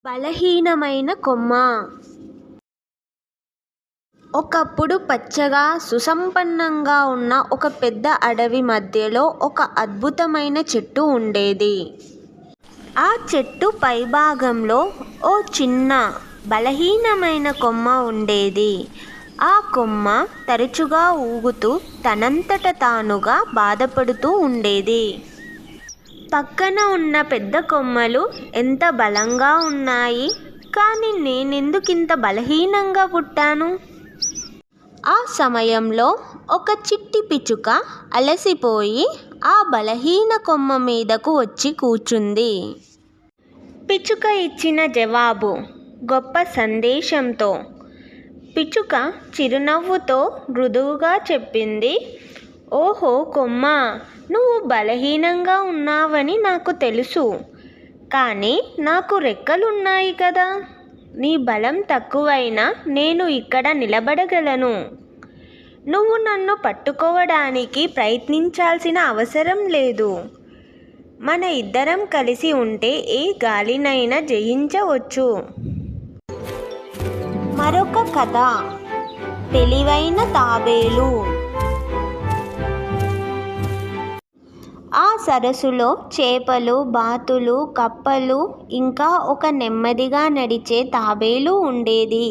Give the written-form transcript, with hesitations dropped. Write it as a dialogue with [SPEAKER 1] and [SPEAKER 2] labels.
[SPEAKER 1] బలహీనమైన కొమ్మ. ఒకప్పుడు పచ్చగా సుసంపన్నంగా ఉన్న ఒక పెద్ద అడవి మధ్యలో ఒక అద్భుతమైన చెట్టు ఉండేది. ఆ చెట్టు పైభాగంలో ఓ చిన్న బలహీనమైన కొమ్మ ఉండేది. ఆ కొమ్మ తరచుగా ఊగుతూ తనంతట తానుగా బాధపడుతూ ఉండేది. పక్కన ఉన్న పెద్ద కొమ్మలు ఎంత బలంగా ఉన్నాయి, కానీ నేనెందుకింత బలహీనంగా పుట్టాను? ఆ సమయంలో ఒక చిట్టి పిచ్చుక అలసిపోయి ఆ బలహీన కొమ్మ మీదకు వచ్చి కూర్చుంది. పిచ్చుక ఇచ్చిన జవాబు గొప్ప సందేశంతో. పిచ్చుక చిరునవ్వుతో మృదువుగా చెప్పింది, ఓహో కొమ్మా, నువ్వు బలహీనంగా ఉన్నావని నాకు తెలుసు. కానీ నాకు రెక్కలున్నాయి కదా. నీ బలం తక్కువైనా నేను ఇక్కడ నిలబడగలను. నువ్వు నన్ను పట్టుకోవడానికి ప్రయత్నించాల్సిన అవసరం లేదు. మన ఇద్దరం కలిసి ఉంటే ఏ గాలినైనా జయించవచ్చు. మరొక కథ, తెలివైన తాబేలు. ఆ సరస్సులో చేపలు, బాతులు, కప్పలు, ఇంకా ఒక నెమ్మదిగా నడిచే తాబేలు ఉండేది.